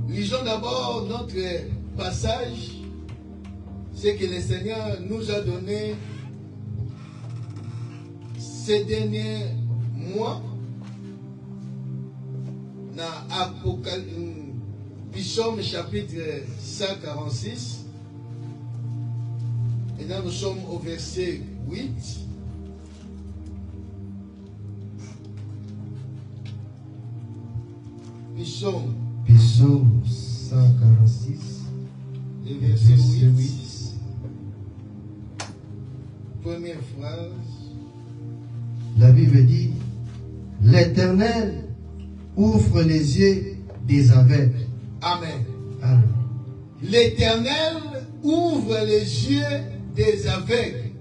Lisons d'abord notre passage, ce que le Seigneur nous a donné ces derniers mois dans Psaume chapitre 146. Et là nous sommes au verset 8. Psaume 146, le verset 8. 8. Première phrase. La Bible dit, l'Éternel ouvre les yeux des aveugles. Amen. Amen. L'Éternel ouvre les yeux des aveugles.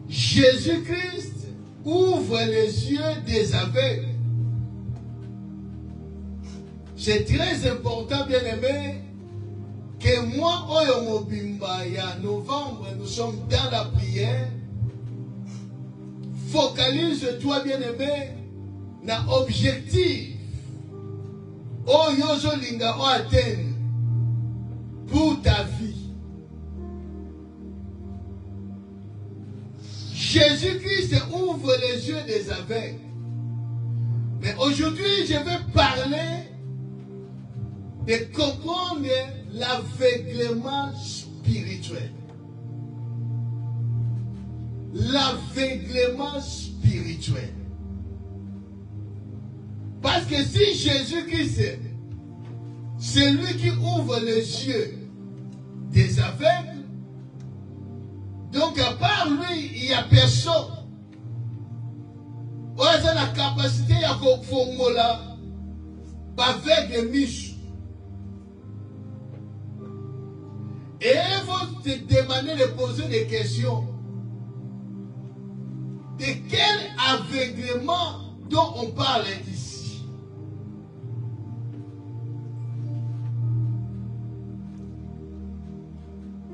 Jésus-Christ ouvre les yeux des aveugles. C'est très important, bien-aimé, que moi, Oyo Mobimba, ya novembre, nous sommes dans la prière. Focalise-toi, bien-aimé, dans l'objectif. Oyo Zolinga o atteindre pour ta vie. Jésus-Christ ouvre les yeux des aveugles. Mais aujourd'hui, je vais parler de comprendre l'aveuglement spirituel. L'aveuglement spirituel. Parce que si Jésus-Christ, c'est lui qui ouvre les yeux des aveugles, donc à part lui, il n'y a personne. On a la capacité à faire aveugle miche. Et ils vont te demander de poser des questions. De quel aveuglement dont on parle ici?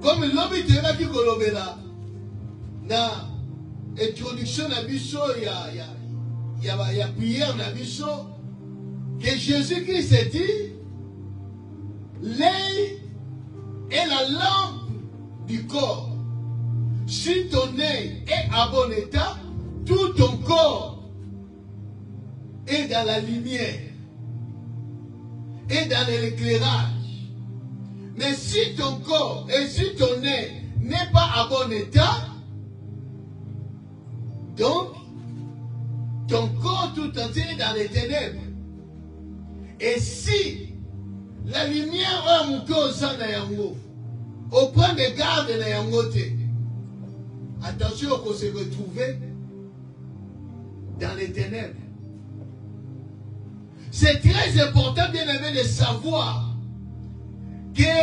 Comme l'homme qui est là, dans l'introduction de Bisso, il y a prière de Bisso, que Jésus-Christ a dit, l'œil est la lampe du corps. Si ton œil est à bon état, tout ton corps est dans la lumière, est dans l'éclairage. Mais si ton corps et si ton œil n'est pas à bon état, donc ton corps tout entier est dans les ténèbres. Et si la lumière a monté au sang de Yango, au point de garde de Yango, attention qu'on se retrouve dans les ténèbres. C'est très important, bien aimé, de savoir que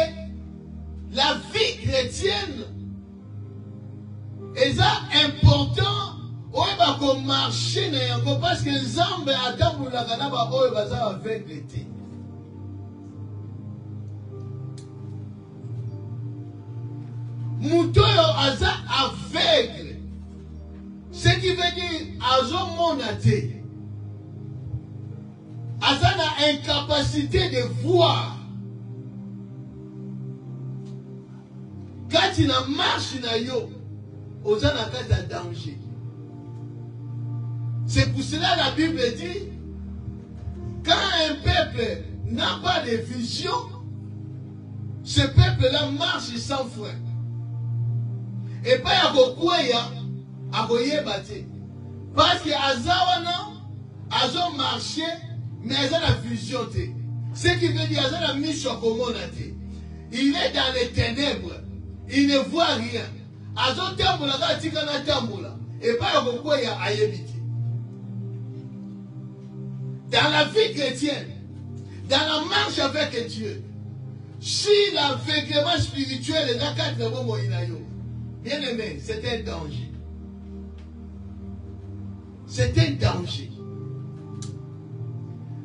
la vie chrétienne est important pour marcher parce que les hommes attendent pour la canaba avec l'été. Moutoyo aza aveugle. Ce qui veut dire azo monate. Aza na incapacité de voir. Quand tu na marche na yo, oza na kata danger. C'est pour cela la Bible dit, quand un peuple n'a pas de vision, ce peuple-là marche sans frein. Et pas à parce que Azawana, Azo marché, mais Aza la vision. Ce qui veut dire Aza la mission communauté. Il est dans les ténèbres. Il ne voit rien. Azo tambola katikana tambola. Et pas à ayebiti. Dans la vie chrétienne, dans la marche avec Dieu, si l'aveuglement spirituel est dans 4 mois, bien aimé, c'est un danger. C'est un danger.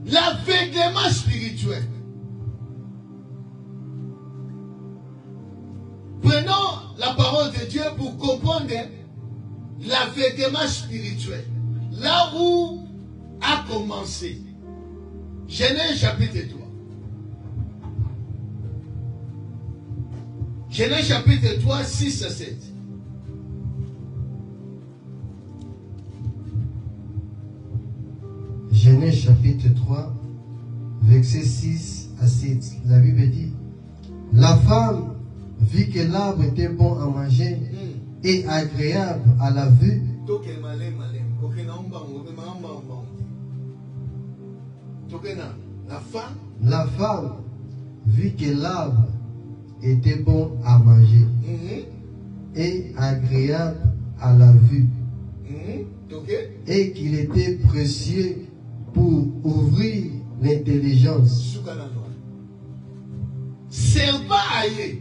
L'aveuglement spirituel. Prenons la parole de Dieu pour comprendre l'aveuglement spirituel. Là où commencé. Genèse chapitre 3. Genèse chapitre 3, 6 à 7. Genèse chapitre 3, verset 6 à 7. La Bible dit, la femme vit que l'arbre était bon à manger et agréable à la vue. La femme vit que l'arbre était bon à manger et agréable à la vue et qu'il était précieux pour ouvrir l'intelligence. Serba aye.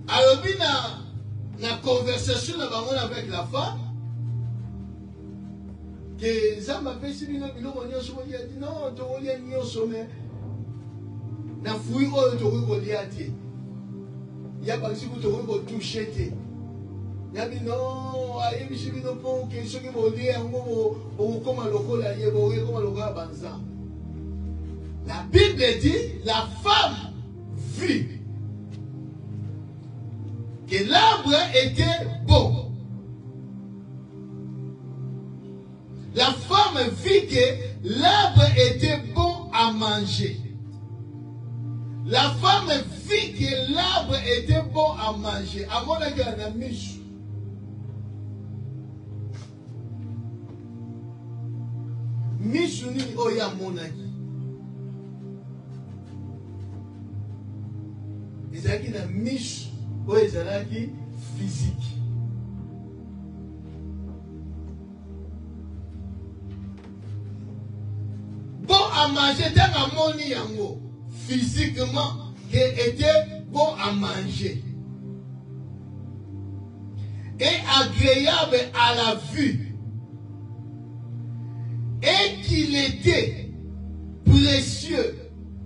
Alors, na conversation avec la femme, que Zamba pesi bino biloko nyonso kolia dit non tokolia nyonso mais na fui oyo tokoki kolia te ya bakisi ku tokoki kotouche te ya bino ayebisi bino mpo ke soki bolia yango bokokoma lokola ye bokokoma lokola banzambe. La Bible dit la femme vit que l'arbre était bon. La femme vit que l'arbre était bon à manger. La femme vit que l'arbre était bon à manger. À mon avis, on a mis. Misuni oya monaki. Ezaki na mish oya ezalaki physique. Bon à manger, dans un moni yango, physiquement, qui était bon à manger. Et agréable à la vue. Et qu'il était précieux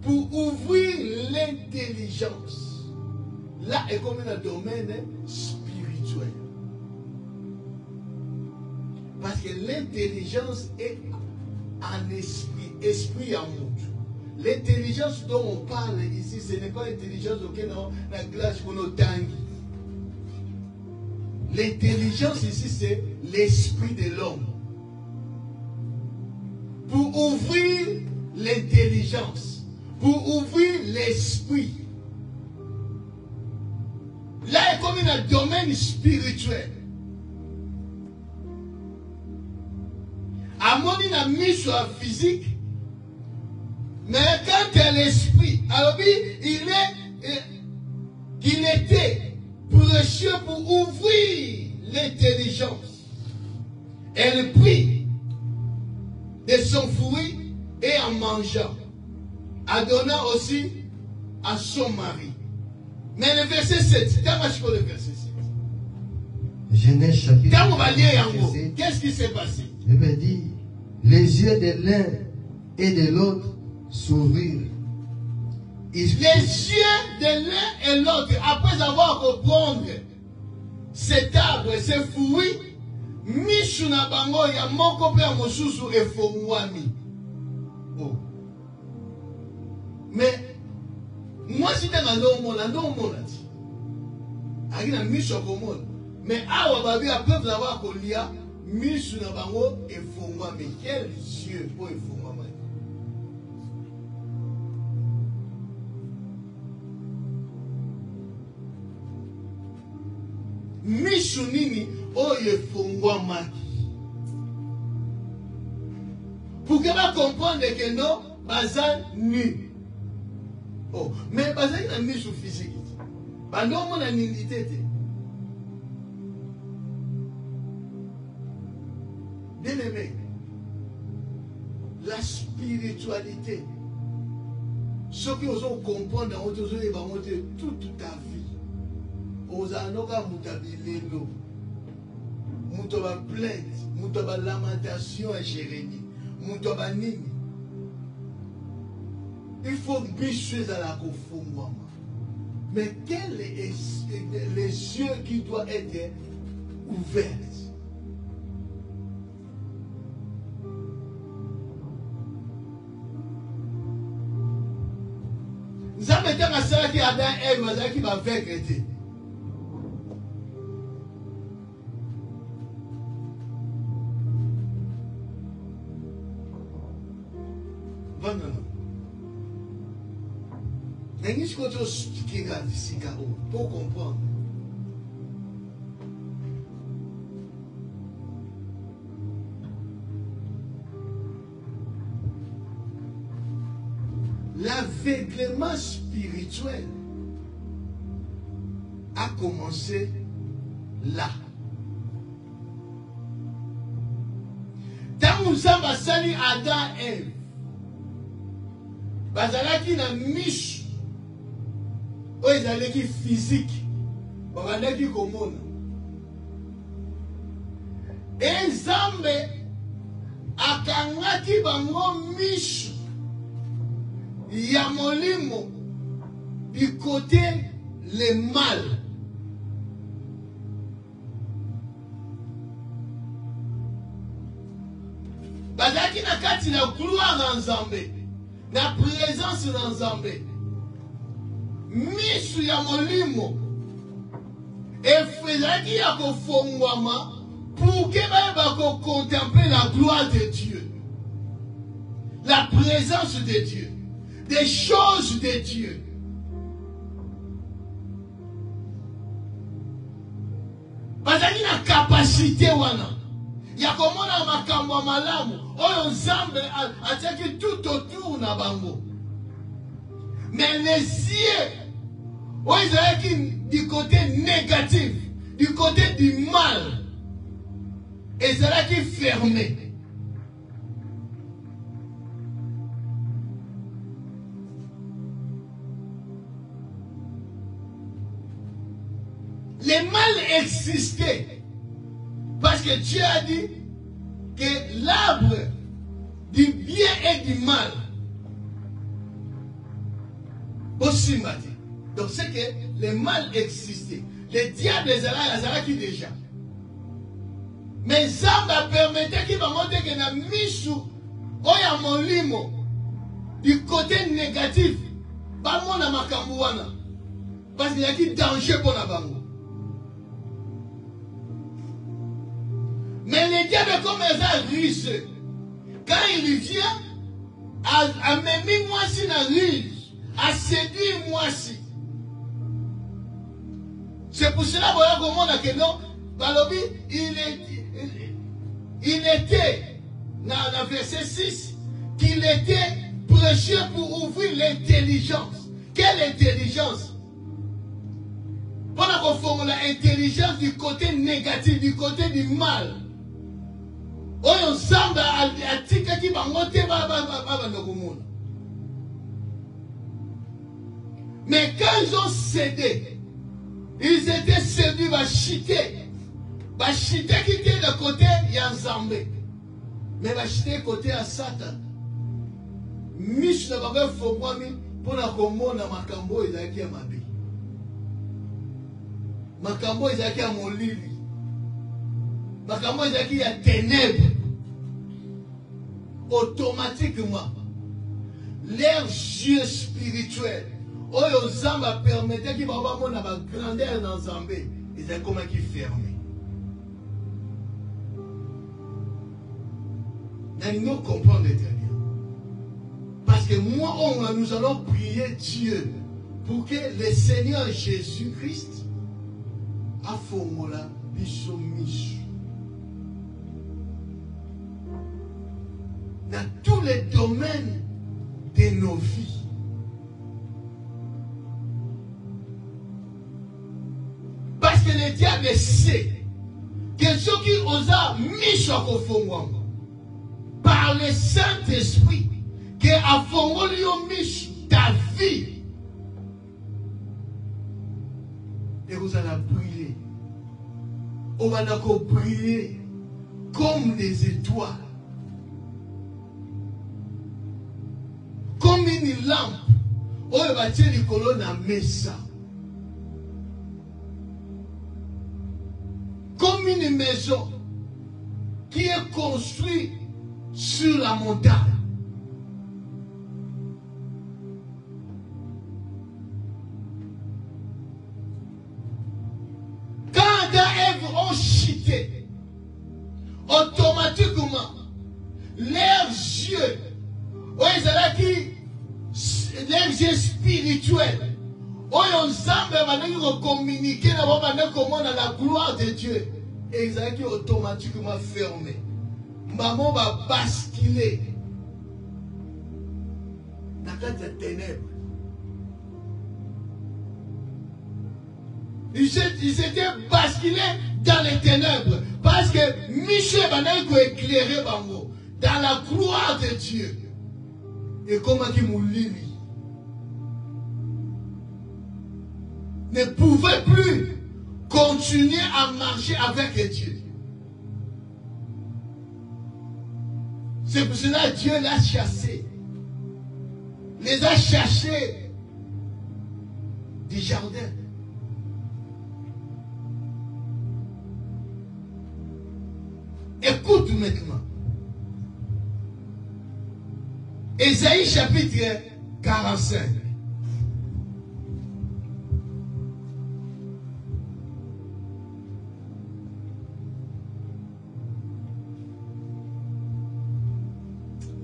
pour ouvrir l'intelligence. Là est comme un domaine spirituel. Parce que l'intelligence est en esprit en monde. L'intelligence dont on parle ici, ce n'est pas l'intelligence auquel on a glace pour nos tangues. L'intelligence ici, c'est l'esprit de l'homme. Pour ouvrir l'intelligence, pour ouvrir l'esprit. Là est comme un domaine spirituel. À mon avis, sur la physique, mais quand il y a l'esprit, alors il était précieux pour ouvrir l'intelligence. Elle prit de son fruit et en mangeant, en donnant aussi à son mari. Mais le verset 7, le verset 7. Genèse chapitre 7. Qu'est-ce qui s'est passé? Je me dis, les yeux de l'un et de l'autre s'ouvrirent. Les yeux de l'un et l'autre, après avoir compris cet arbre, ce fruit, Mishuna bango ya moko pe mosusu efongwami. Oh. Mais moi si t'es dans mona ti. Agina misho komona. Mais awa babi après avoir kolia Mishuna bango efongwami. Quel yeux pour efongwami. Mishunini oye fongwamaki. Pour que vous compreniez que non, bazan nu. Oh, mais bazan na mishu physique. Bando mon nudité. Bien-aimé, la spiritualité, ce que vous comprenez dans votre vie, toute ta vie. Ozanoka mutabilelo, mutoba plainte, mutoba lamentation à Jérémie, mutoba nini. Il faut bicher à la kofungwama. Mais quel est les yeux qui doivent être ouverts? Nous avons été à cela qui a Adam et Ève qui va vaincre. Non, non, non. Mais nous sommes expliquer pour comprendre. L'aveuglement spirituel a commencé là. Tant nous avons sali Adam et Ève, bazalaki na miche, oyo ezalaki physique, babandaki komona. Nzambe akangaki bango miche ya molimo du côté le mal. Bazalaki na kati na gloire na Nzambe, na présence na Nzambe. Misu ya molimo efezaki ya kofongwama pour que bayeba contempler la gloire de Dieu, la présence de Dieu, des choses de Dieu. Bazalaki na capacité wana ya komona makambo ya malamu oyo Nzambe atiaki tout autour na bango. Mais les yeux, oyo ezalaki du côté négatif, du côté du mal, ezalaki fermé. Le mal existait parce que Dieu a dit que l'arbre du bien et du mal aussi m'a dit. Donc c'est que le mal existait. Le diable est qui déjà. Mais ça m'a permis qu'il va montrer que na misu oya molimo du côté négatif pas mon na makambuana parce qu'il y a qui danger pour la bango. Mais le diable comme ça riche, quand il vient à même moi si na riche, à séduire moi si. C'est pour cela que non, Balobi, il était dans le verset 6 qu'il était prêché pour ouvrir l'intelligence. Quelle intelligence? Pendant qu'on forme l'intelligence du côté négatif, du côté du mal. Mais quand ils ont cédé, ils étaient séduits par chiter. Par chiter qui était de côté Yanzambe. Mais par chiter côté à Satan. Mich ne va pas faire pour la commune à Makambo et Zaki à Mabi. Makambo et Zaki à Molili. Makambo et Zaki à ténèbres. Automatiquement, leurs yeux spirituels, oyo Zamba permettait qu'il va avoir mon grandeur dans Zambé, ils ont comment qui fermé. Nous comprenons très bien. Parce que moi, nous allons prier Dieu pour que le Seigneur Jésus-Christ a formulé bisomish. Dans tous les domaines de nos vies. Parce que le diable sait que ceux qui osent mis au fond par le Saint-Esprit, que à fond ta vie, et vous allez briller. On va briller comme les étoiles. Comme une lampe, on va tirer les colonnes à mesa. Comme une maison qui est construite sur la montagne. leurs yeux, leurs yeux spirituels, ils communiquer comment la gloire de Dieu, ils ont automatiquement fermé. Maman va basculer dans les ténèbres. Ils étaient basculés dans les ténèbres parce que Michel va éclairer dans la gloire de Dieu. Et comment il ne pouvait plus continuer à marcher avec Dieu. C'est pour cela que Dieu l'a chassé. Les a chassés du jardin. Écoute maintenant. Ésaïe chapitre 45.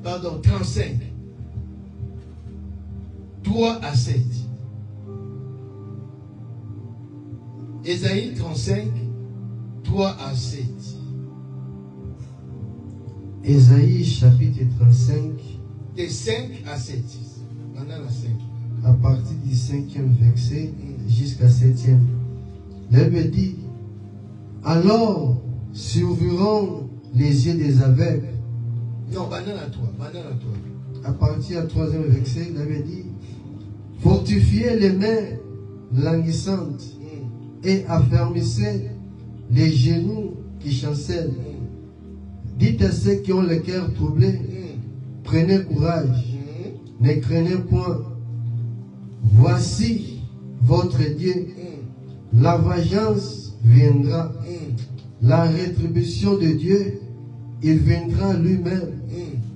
Pardon, 35. 3 à 7. Ésaïe 35, 3 à 7. Ésaïe chapitre 35. De 5 à 7. Maintenant la 5. À partir du 5e verset jusqu'à 7e. L'Ève dit, alors s'ouvriront les yeux des aveugles. Non, banana toi. À partir du 3e verset, l'Ève dit, fortifiez les mains languissantes et affermissez les genoux qui chancellent. Dites à ceux qui ont le cœur troublé, prenez courage, ne craignez point. Voici votre Dieu. La vengeance viendra. La rétribution de Dieu, il viendra lui-même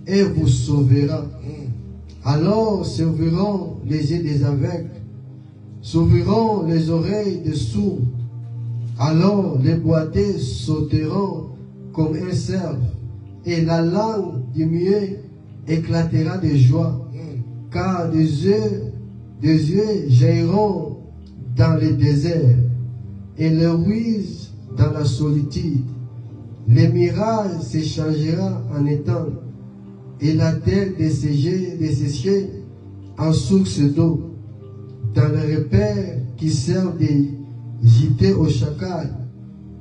et vous sauvera. Alors s'ouvriront les yeux des aveugles, s'ouvriront les oreilles des sourds. Alors les boiteux sauteront comme un cerf, et la langue du muet éclatera de joie, car des yeux jailliront dans le désert, et le ruise dans la solitude. Les mirages s'échangera en étang, et la terre desséchée en source d'eau. Dans le repère qui sert de gîte au chacal,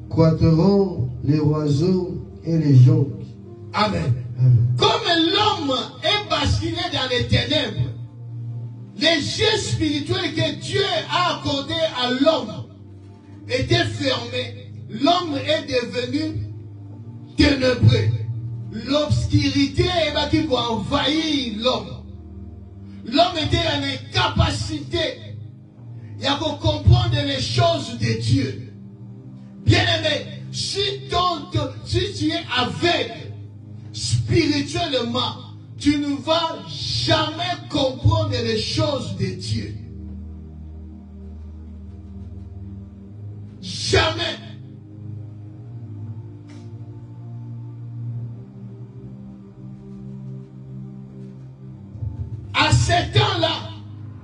croîtront les oiseaux et les joncs. Amen. Comme l'homme est basculé dans les ténèbres, les yeux spirituels que Dieu a accordés à l'homme étaient fermés. L'homme est devenu ténébreux. L'obscurité est qui va envahir l'homme. L'homme était en incapacité de comprendre les choses de Dieu. Bien-aimé, si tu es aveugle spirituellement, tu ne vas jamais comprendre les choses de Dieu. Jamais. À ce temps-là,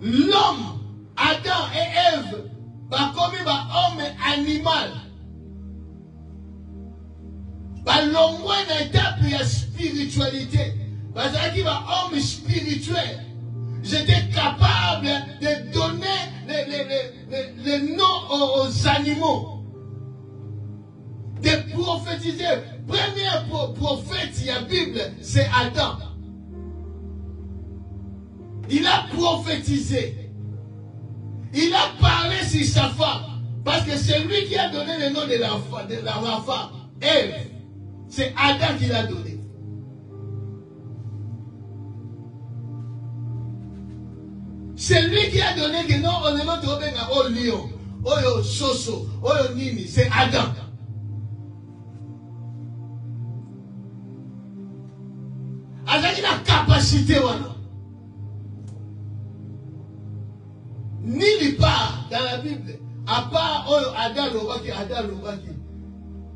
l'homme, Adam et Ève, comme homme animal. L'homme est étape de spiritualité. Parce que homme spirituel, j'étais capable de donner les noms aux animaux, de prophétiser. Premier prophète de la Bible, c'est Adam. Il a prophétisé. Il a parlé sur sa femme. Parce que c'est lui qui a donné le nom de la femme. Ève. C'est Adam qui l'a donné. C'est lui qui a donné le nom au lion, au soso, au nini. C'est Adam. Adam il a capacité. Ni part dans la Bible. À part Adam Lobaki.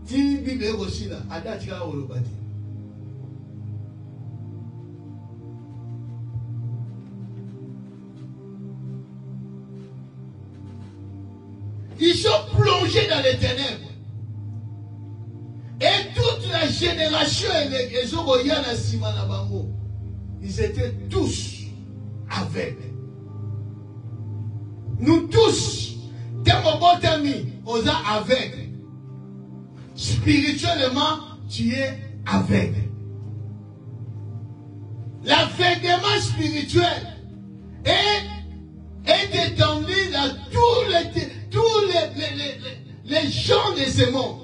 Si la Bible est aussi là, Adam tira au Lobaki. sont plongés dans les ténèbres. Et toute la génération, ils étaient tous aveugles. Nous tous, on est aveugles. Spirituellement, tu es aveugle. L'aveuglement spirituel est étendu dans tous les gens de ce monde.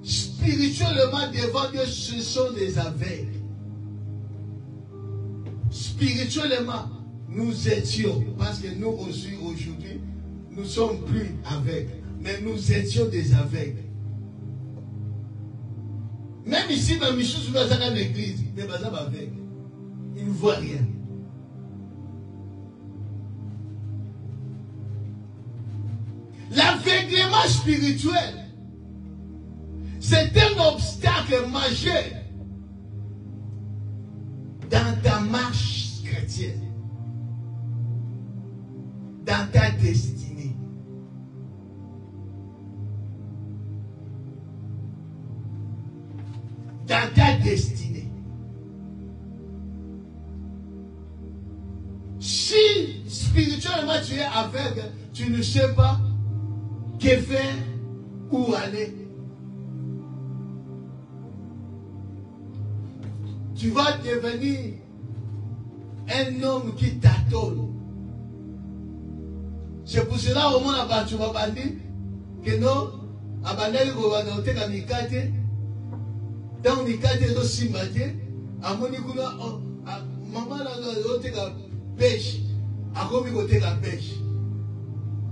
Spirituellement, devant Dieu, ce sont des aveugles. Spirituellement, nous étions, parce que nous aussi aujourd'hui, nous ne sommes plus aveugles, mais nous étions des aveugles. Même ici, dans Michou, dans l'église, il est aveugle. Il ne voit rien. L'aveuglement spirituel, c'est un obstacle majeur dans ta marche chrétienne, dans ta destinée. Dans ta destinée. Si spirituellement tu es aveugle, tu ne sais pas que faire, où aller. Tu vas devenir un homme qui tâtonne. C'est pour cela au moins tu vas dire que non, abandonner le gouvernement mikate, dans mikate zo simbate, amoni kuna maman la oteka pêche, akomi koteka pêche.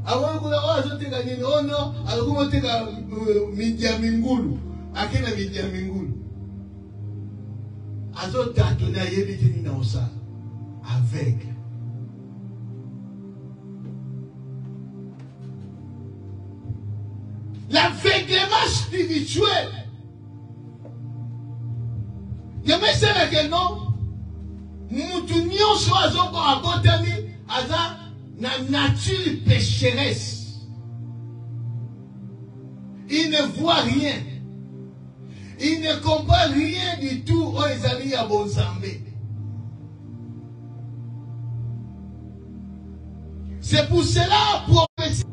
Avant que la teka nini ono, akomi koteka midia mingulu, akena midia mingulu. Azo tâtonner yebiti ni na osa avec. L'aveuglement spirituel. Je me sais que non. Moutounion soit à botami, aza na nature pécheresse. Il ne voit rien. Il ne comprend rien du tout aux amis à Bonzambé. C'est pour cela, prophétie,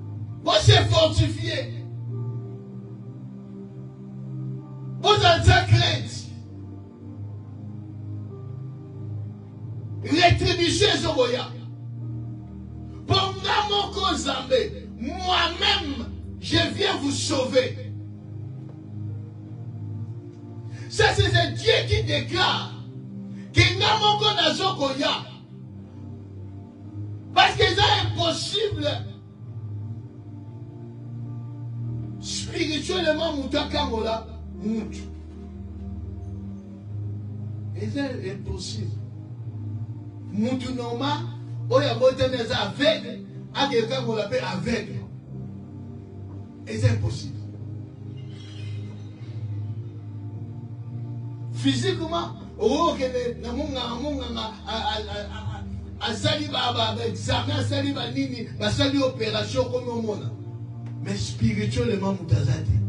vous êtes fortifié. Vous êtes crainte. Rétribution Zoboya. Pendant mon Konzambé, moi-même, je viens vous sauver. Ça, c'est un Dieu qui déclare que Namoko Nazokoya. Parce que c'est impossible. Spirituellement, Moutakangola, Moutou. Et c'est impossible. Moutou Noma, Oya Boteneza aveugle, à quelqu'un qu'on l'appelle aveugle. Et c'est impossible. Physiquement, oh, que asali baba examen asali banini basali opération comme au monde, mais spirituellement mutazati.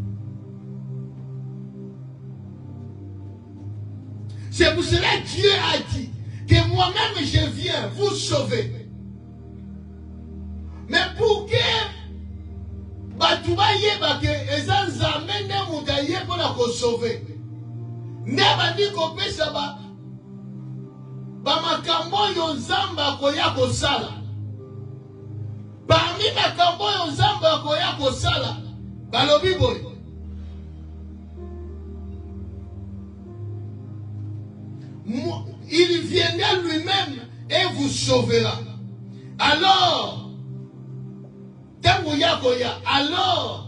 C'est pour cela que Dieu a dit que moi-même je viens vous sauver. Mais pour que batuba yeba que ezanzame ne mutaye pour la sauver. Ne bandi kopesa ba makambo yo nzamba koya kosala. Parmi makambo yo nzamba koya kosala, balobi boy. Il viendra lui-même et vous sauvera. Alors, alors,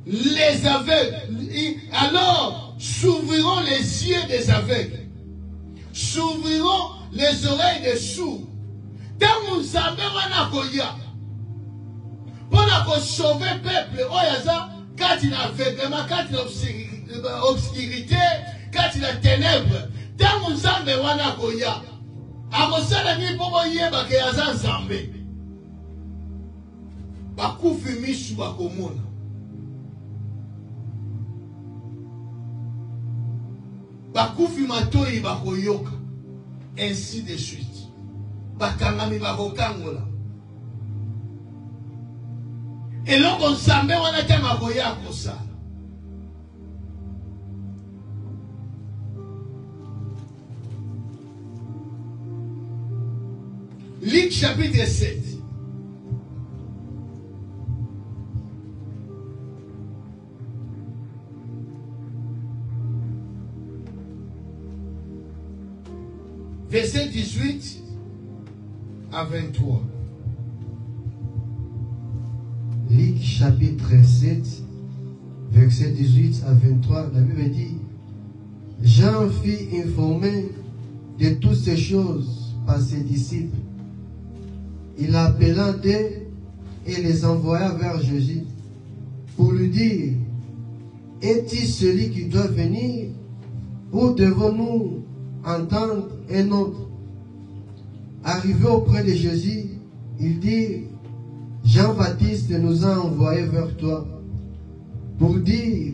les aveugles, alors, s'ouvriront les yeux des aveugles. S'ouvriront les oreilles des sourds. Tant nous avons pour sauver le peuple, quand il a aveuglement, quand il a obscurité, quand il a ténèbres, tant nous avons bakufi misu bakomona. Bakufi matoi bakoyoka. Ainsi de suite. Bakangami bakokangola. Et là, on s'en met, on a été magoya comme ça. Luc chapitre 7. Verset 18 à 23. Luc chapitre 7, verset 18 à 23, la Bible dit, Jean fit informer de toutes ces choses par ses disciples. Il appela d'eux et les envoya vers Jésus pour lui dire, est-il celui qui doit venir ou devons-nous entendre un autre? Arrivé auprès de Jésus, il dit, Jean-Baptiste nous a envoyés vers toi pour dire,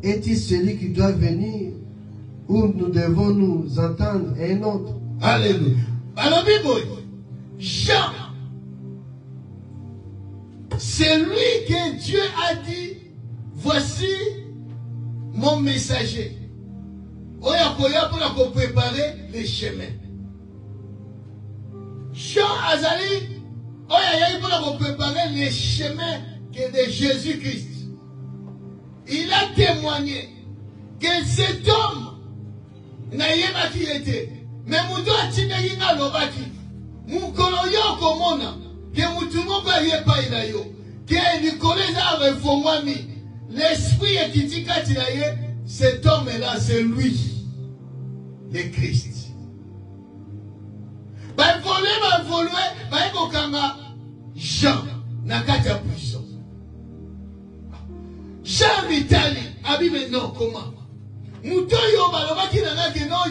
est-il celui qui doit venir ou nous devons nous entendre un autre? Alléluia. Alors, Jean, c'est lui que Dieu a dit, voici mon messager. Oya koya pour préparer les chemins. Jean Azali, oya yai pour préparer les chemins de Jésus-Christ. Il a témoigné que cet homme n'a pas qui était. Mais Moudo a tiré na lobaki. Moukolo yo komona. Que Moutumo ba yepa ilayo. Que Nicolas a réformé. L'esprit est qui dit qu'atiraye. Cet homme-là, c'est lui. Le Christ. Ba volé, ba ekokanga Jean nakata prison. Jean Vitali, abi maintenant comment? Moutoyo balobaki nanga que non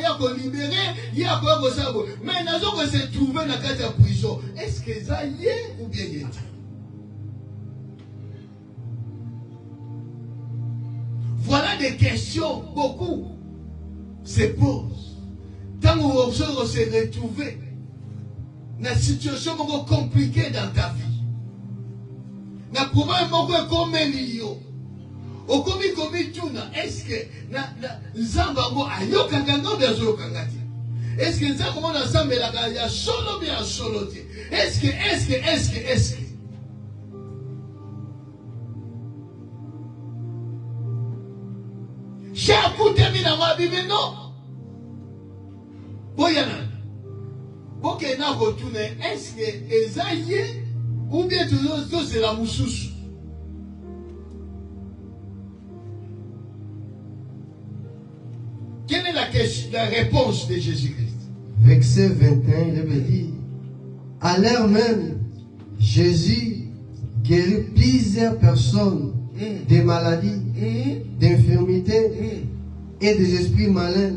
yako libéré, yako sabo. Mais nazo que se trouver nakata prison. Est-ce que ça y est ou bien y est? Voilà des questions, beaucoup se posent. Tant que vous se retrouvez dans une situation compliquée dans ta vie, dans le problème comme Elio, au commis tuna, est-ce que Zambango a yokangango de Zokangati? Est-ce que Zambango n'a semblé la gagne solo bien solo? Est-ce que chaque coup de mine à ma Bible, non. Boyana. Ok, n'a retourné. Est-ce que Esaïe ou bien tout c'est la moussous? Quelle est la réponse de Jésus-Christ? Verset 21, il avait dit, à l'heure même, Jésus guérit plusieurs personnes des maladies, d'infirmités et des esprits malins.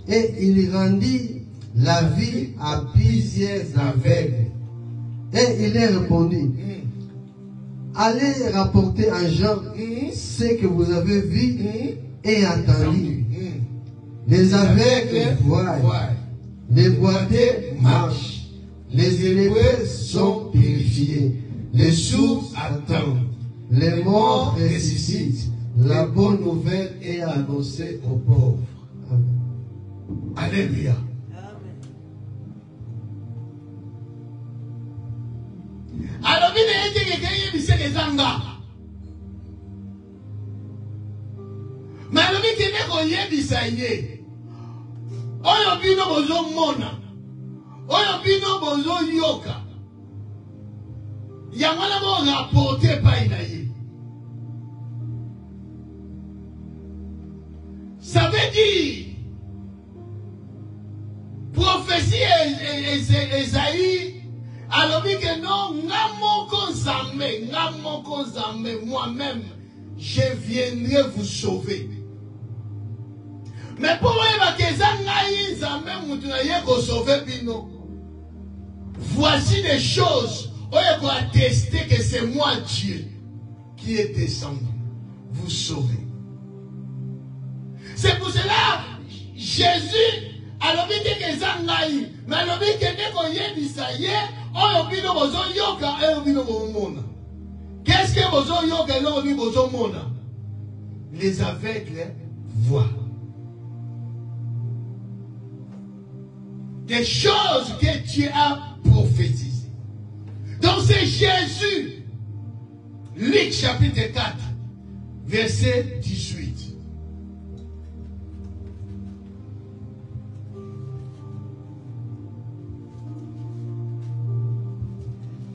Et il rendit la vie à plusieurs aveugles. Et il leur répondit, allez rapporter à Jean ce que vous avez vu et entendu. Les aveugles voient, les boiteux marchent, les élevés sont purifiés, les sourds attendent, les morts ressuscitent, la bonne nouvelle est annoncée aux pauvres. Amen. Alléluia. Alors, il y a des gens qui ont mais alors, il y a des gens qui ont dit mona, oyo yoka. Yamana mo rapporté par Inaïe. Ça veut dire prophétie Esaïe alors que non, moi-même, je viendrai vous sauver. Mais pour moi, sauver, voici des choses oyo ko attester que c'est moi Dieu qui est descendu. Vous saurez. C'est pour cela Jésus alobi te ke zangai, mais alobi ke ne ko yebisa ye oyo bino bozo yoka oyo bino bomona. Qu'est-ce que bozo yoka oyo bino bozo mona? Les aveugles voient. Des choses que Dieu a prophétisées. Donc c'est Jésus. Luc chapitre 4, verset 18.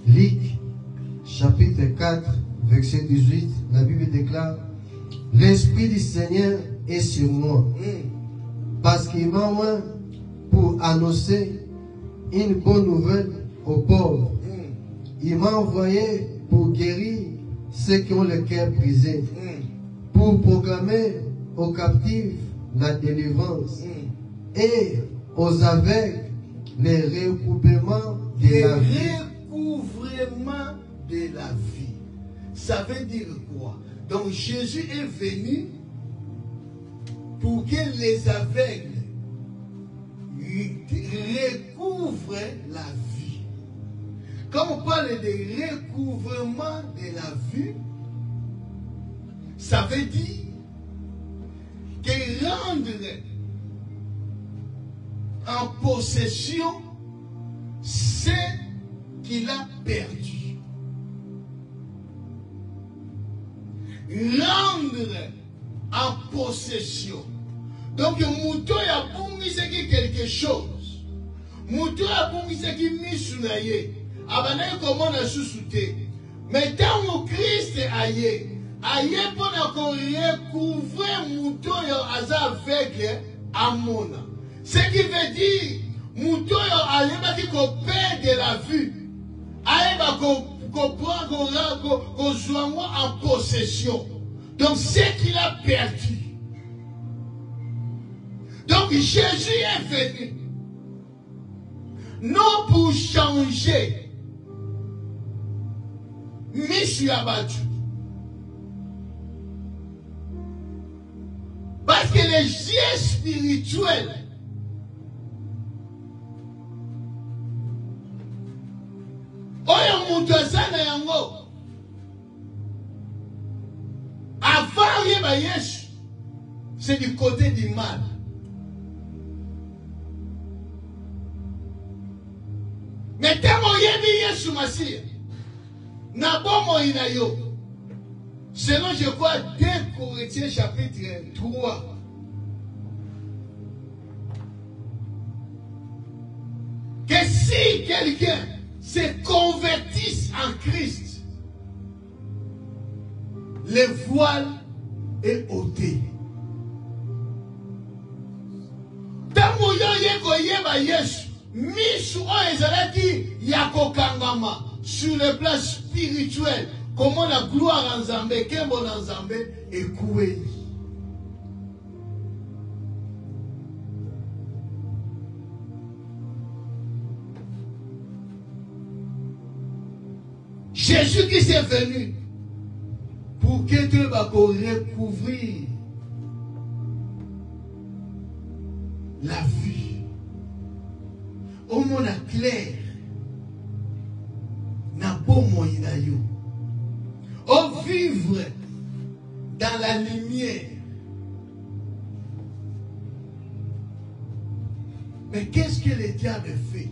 Luc chapitre 4, verset 18, la Bible déclare: l'Esprit du Seigneur est sur moi, parce qu'il m'a oint pour annoncer une bonne nouvelle aux pauvres. Il m'a envoyé pour guérir ceux qui ont le cœur brisé, pour proclamer aux captifs la délivrance et aux aveugles les recouvrements de la vie. Recouvrement de la vie. Ça veut dire quoi? Donc Jésus est venu pour que les aveugles recouvrent la vie. Quand on parle de recouvrement de la vie, ça veut dire que rendre en possession ce qu'il a perdu. Rendre en possession. Donc, Mouto a boumisé quelque chose. Mouto a boumisé qui misunaye. Abanaye comment a sous-souté. Mais tant que Christ aye, aye pour recouvrir Mouto aza aveugle à mona. Ce qui veut dire, Mouto aye qui perd de la vue. Aye qu'on prend en possession. Donc, ce qu'il a perdu. Donc Jésus est venu, non pour changer, mais sur abattu. Parce que les yeux spirituels oyo mutazana yango avant yeba Yesu, c'est du côté du mal. Mais tant que Yesu Massia, n'a pas moyen yo. Selon je crois 2 Corinthiens chapitre 3. Que si quelqu'un se convertisse en Christ, le voile est ôté. Tant que yeba Yesu, Misu ezalaki yakokangama sur le plan spirituel, comment la gloire en Zambé, Kembo en Zambé est couée. Jésus qui est venu pour que tu vas recouvrir la vie. Au monde clair, n'a pas moyen d'ailleurs. Au vivre dans la lumière. Mais qu'est-ce que le diable fait?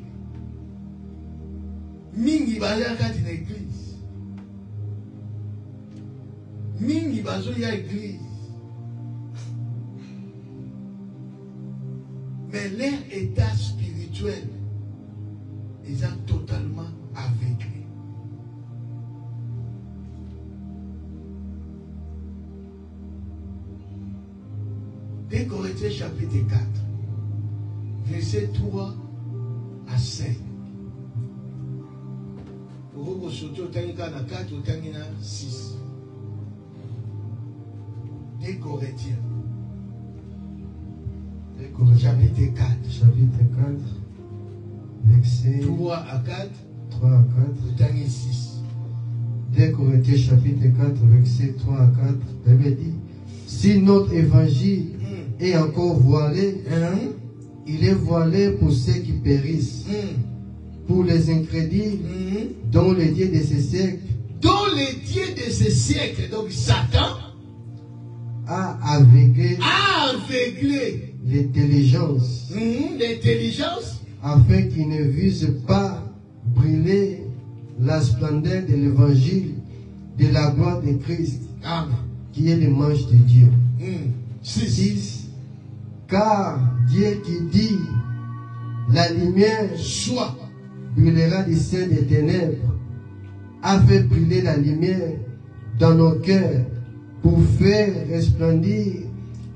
Mingi bazaka dans l'église. Mingi bazoya l'église. Mais leur état spirituel ils sont totalement aveuglés. Deux Corinthiens chapitre 4, verset 3 à 5. Pour surtout au 4 au 6. Deux Corinthiens. Chapitre 4. Chapitre 4. Verset 3 à 4. 3 à 4. Daniel 6. 2 Corinthiens chapitre 4, versets 3 à 4. La Bible dit, si notre évangile est encore voilé, il est voilé pour ceux qui périssent, pour les incrédules, dont les dieux de ce siècle, donc Satan, a aveuglé l'intelligence, afin qu'ils ne vissent pas briller la splendeur de l'évangile de la gloire de Christ, qui est le manche de Dieu. 6. Car Dieu qui dit, la lumière soit brillera du sein des ténèbres, a fait briller la lumière dans nos cœurs pour faire resplendir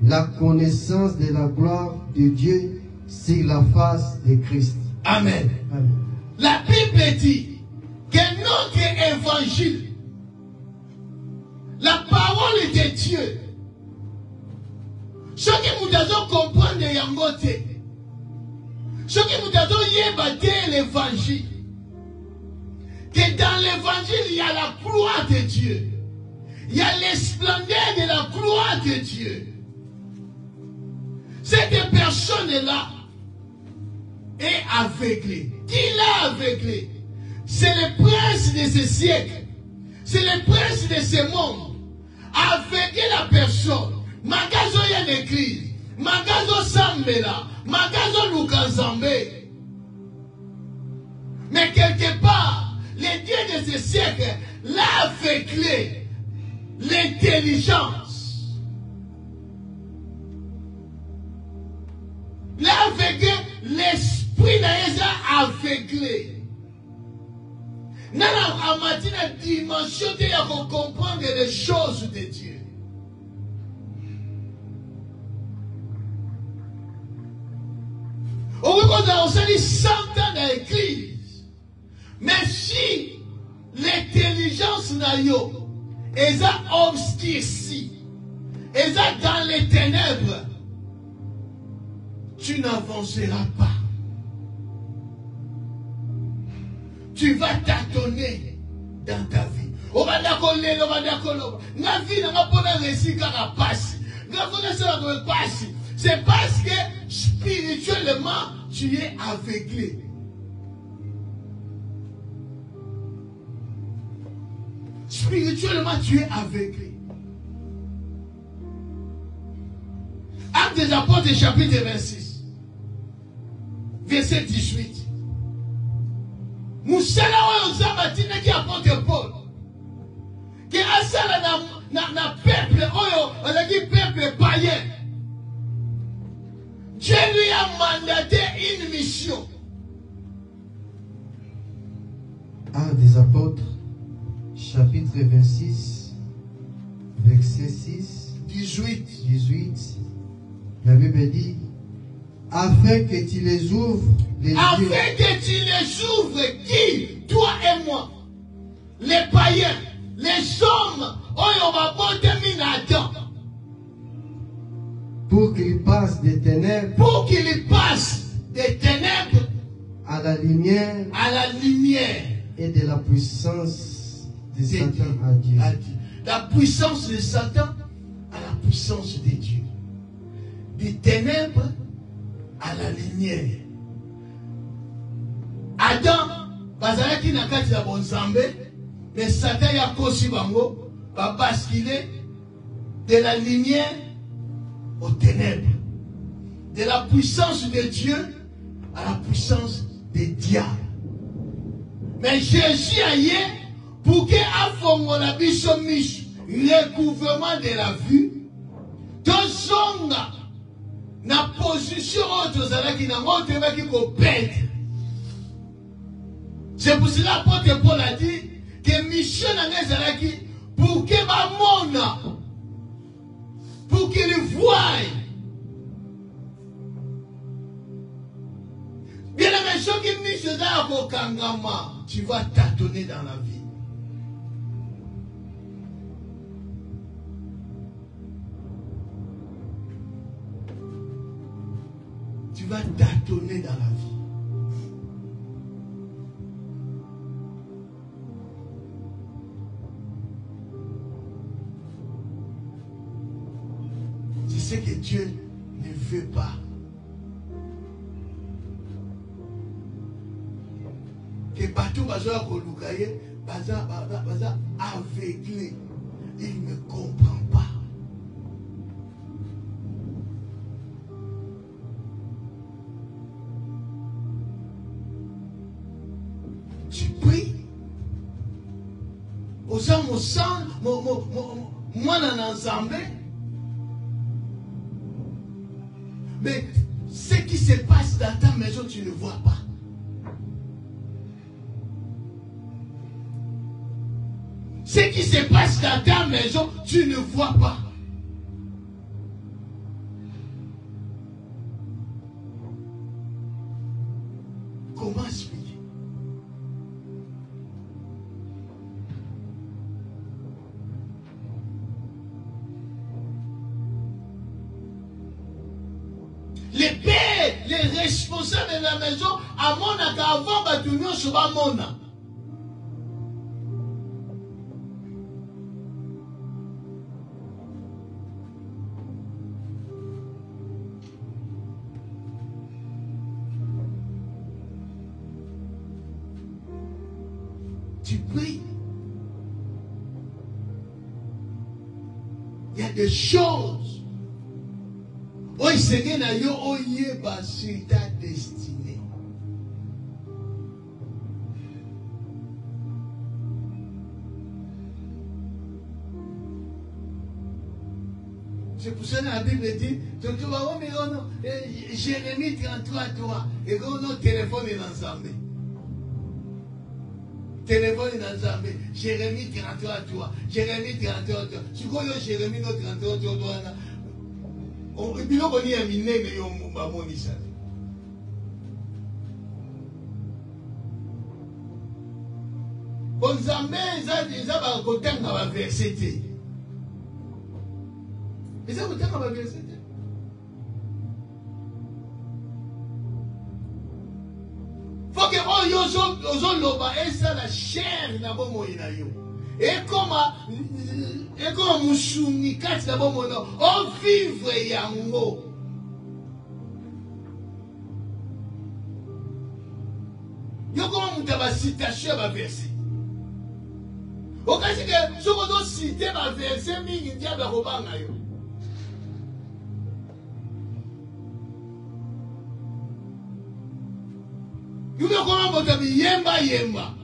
la connaissance de la gloire de Dieu sur la face de Christ. Amen. Amen. La Bible dit que notre évangile, la parole de Dieu, ce que nous devons comprendre de Yangote, ce que nous devons yébater l'évangile, que dans l'évangile il y a la gloire de Dieu, il y a l'esplendeur de la gloire de Dieu. Cette personne-là est aveuglée. Qui l'a aveuglée? C'est le prince de ce siècle, c'est le prince de ce monde. Aveugler la personne. Magazo y a l'église, magazo sambela, magazo lukanzambe. Mais quelque part, les dieux de ce siècle l'a aveuglé l'intelligence, l'a aveuglé l'esprit n'a aveuglé. Nana amatina dimension de comprendre les choses de Dieu. On dit 100 ans dans l'église. Mais si l'intelligence n'a yo, elle a obscurci, elle a dans les ténèbres, tu n'avanceras pas. Tu vas tâtonner dans ta vie. C'est parce que spirituellement, tu es aveuglé. Spirituellement, tu es aveuglé. Actes des Apôtres, chapitre 26, verset 18. Moussala oyo nzambe qui apôtre Paul. Qui a ça na peuple oyo, on a dit peuple païen. Dieu lui a mandaté une mission. Actes des Apôtres, chapitre 26, verset 6, 18. La Bible dit, afin que tu les ouvres les yeux. Afin que tu les ouvres, qui? Toi et moi. Les païens, les hommes, oyo babote minatan. Pour qu'ils passent des ténèbres. Pour qu'ils passent des ténèbres à la lumière. À la lumière. Et de la puissance de Satan à Dieu. La puissance de Satan à la puissance de Dieu. Des ténèbres à la lumière. Adam, bazalaki na kati ya bonzambe, mais Satan ya kosi bango, va basculer de la lumière aux ténèbres. De la puissance de Dieu à la puissance des diables. Mais Jésus a yé pour que afongola biso miso, recouvrement de la vue, tozonga na position oyo tozalaki nango toyebaki kopete. C'est pour cela l'apôtre Paul a dit que mission n'a ezalaki pour que bamona, pour qu'ils voient. Bien aimé, ce qui mission ezala kokangama, tu vas tâtonner dans la vie. Tu vas tâtonner dans la vie. que Dieu ne veut pas. Que partout, baza kolukaye, baza aveuglé. Il ne comprend pas. Tu pries. Osa mo sang, moi dans ensemble. Mais ce qui se passe dans ta maison, tu ne vois pas. Ce qui se passe dans ta maison, tu ne vois pas. Comment expliquer? Les pères, les responsables de la maison, à mon avant batunion sur Amona. Tu pries. Il y a des choses. Oui, Seigneur, sur ta destinée. C'est pour ça que la Bible dit, Jérémie 33, 3, et qu'on a téléphone ensemble. Téléphone ensemble. Jérémie 33, 3. Jérémie 33, 3. Si vous avez Jérémie 33, 3, il y a un miné, bon, Zambé, ils ont côté dans la verset. Ils ont côté dans la verset. Faut que vous loba et ça la chair na bomo inayo. Et comme mushuni kati na bomo no, on vivre yango. Yo comme mutaba citation ba verset. Okasi ke soko do citer ba verset mingi dia ba robanga yo. Comment vous avez yemba.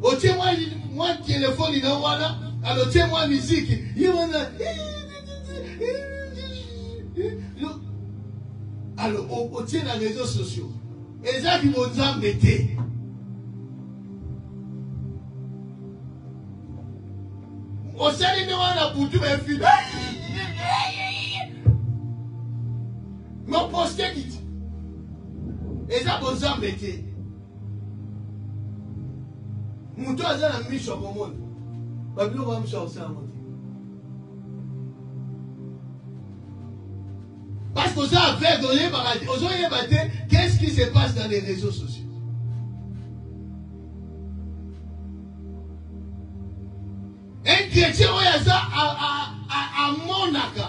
Au moi téléphone il voilà, alors tiens moi musique. Alors au tient les réseaux sociaux. Et ça qui vous embêter. Au sein de voilà pour tout mes filles. Mon posté qui et ça vous embêter. Moutou a un mission au monde. Babylon va me chercher à monter. Parce que ça a fait donner par qu'est-ce qui se passe dans les réseaux sociaux? Un chrétien, il y a ça à Monaco.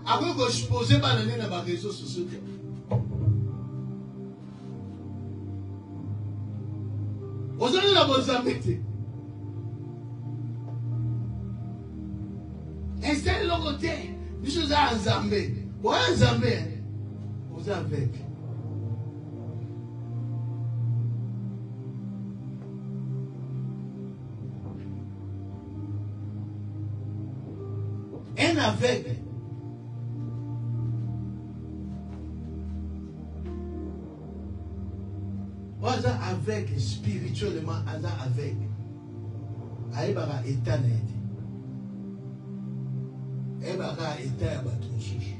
Après que je posais pas dans les réseaux sociaux. Aujourd'hui, la bonne embêtée. Et c'est le côté. Nous sommes en Zambé. Pour un Zambé, vous avez. Un aveugle. Aza aveugle spirituellement, aza aveugle. Aïbara état n'a été. Aïbara état à baton souche.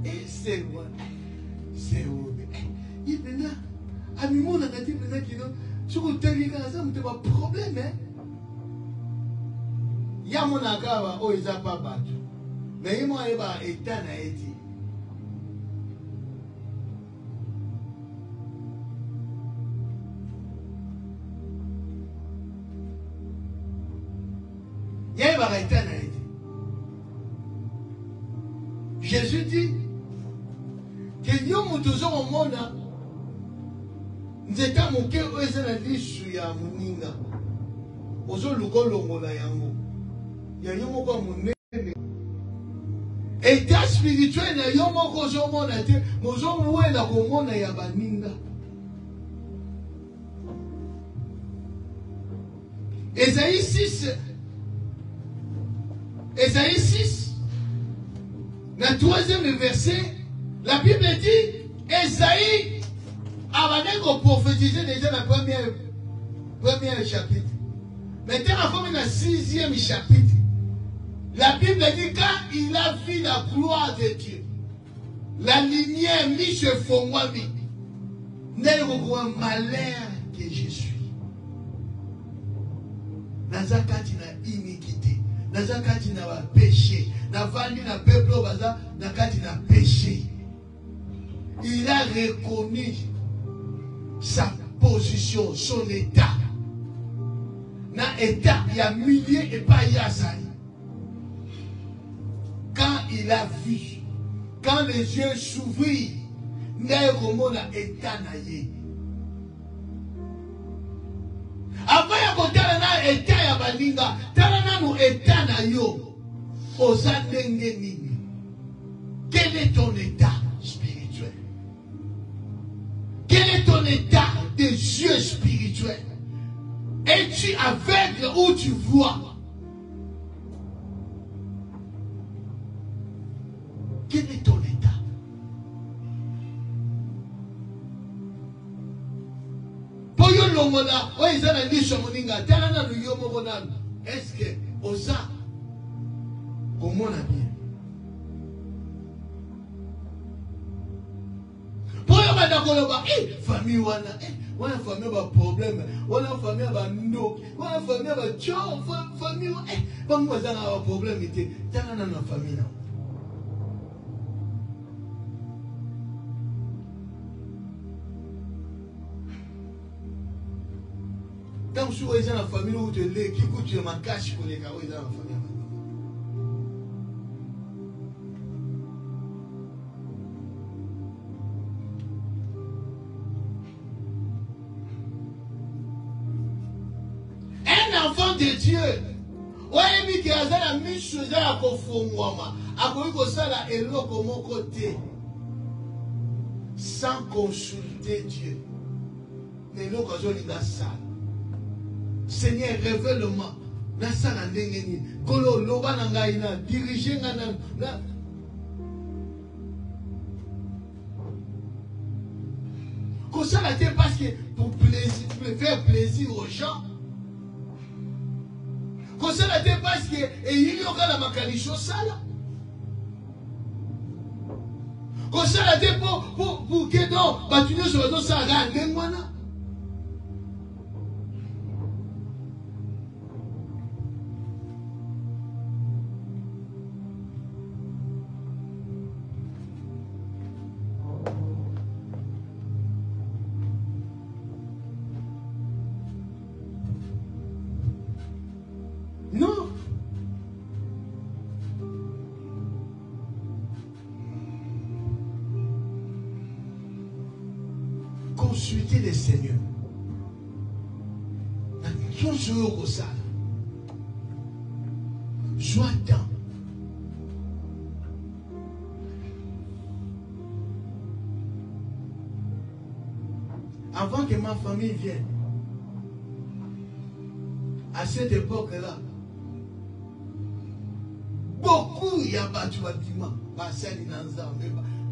Et c'est moi. C'est où? Il est là. Ami mon a dit maintenant qu'il a. Sur le territoire, ça me fait pas problème, hein. Il y a mon agava, oh, il n'a pas battu. Mais il m'a état n'a été. Il y a une éternité. Jésus dit que nous sommes tous au monde. Nous sommes au cœur de l'issue ya muninga. Ozo lukolo na yango. Ya yomo kwa munene. État spirituel na yomo ko zo mona te, mozo muwenda ko mona ya baninga. Ésaïe 6. Ésaïe 6. Dans le 3e verset, la Bible dit, Ésaïe a prophétisé déjà dans le premier chapitre. Maintenant, comme dans le 6e chapitre, la Bible dit quand il a vu la gloire de Dieu, la lumière mise sur fond, n'est le malheur que je suis. Nazakati na iniquité, nazakati na péché, navandi na peuple baza nakati na péché. Il a reconnu sa position, son état. Na état, il y a milliers et pas Yasaï. Quand il a vu, quand les yeux s'ouvrirent, n'a komona état na ye. Avant ya kotala na état ya baninga, tala na no état na yo. Oza ndenge nini? Quel est ton état spirituel? Quel est ton état des yeux spirituels? Es-tu aveugle ou tu vois? Quel est ton état? Est-ce que Osa comment on a bien? Pour famille wana famille ba problème, wana famille ba no, wana famille ba chon, famille ba ngozana ba problème ite, tana na famille na. Quand je suis dans la famille où tu es, qui coûte ma cache pour les carreaux dans la famille. Un enfant de Dieu, ouais, mais qui a la même chose à confondre, à cause ça la élo comme mon côté, sans consulter Dieu. Mais l'occasion il a ça. Seigneur, révèle-moi. Nasana ndengeni. Kolo loba nanga ina diriger ngana. Comme ça la terre parce que pour faire plaisir aux gens. Comme ça la terre parce que il y aura la makalisho sala. Comme ça la terre pour que donc batuno sur le ça ngwana. Non. Consultez les seigneurs. Toujours au salle. Joatan. Avant que ma famille vienne, à cette époque-là, beaucoup il y a battu bâtiment,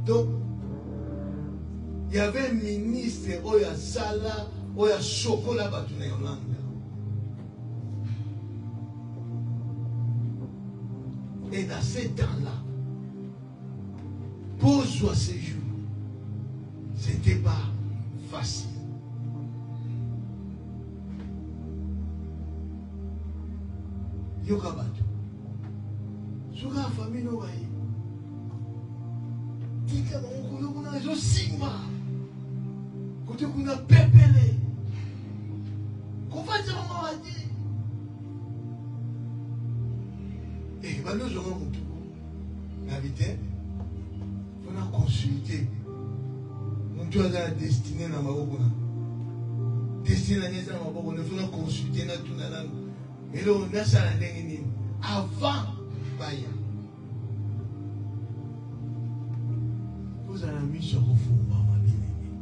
donc il y avait un ministre Oya Sala, Oya Chocolat battu na Yolanda. Et dans ces temps-là, pour jouer ces jours, c'était pas facile. Yokabatu. Suka famille no waye. Tika mungu kuna zo simba. Kote kuna pepele. Kufanya mama waje. Et nous avons mon tour. La vérité, on a consulté. Mon Dieu a la destinée dans ma boue. Destinée dans ma boue, on a consulté dans tout la langue. Et là, on a ça la dernière. Avant, Baya. Vous avez mis sur le fond, ma bien-aimée.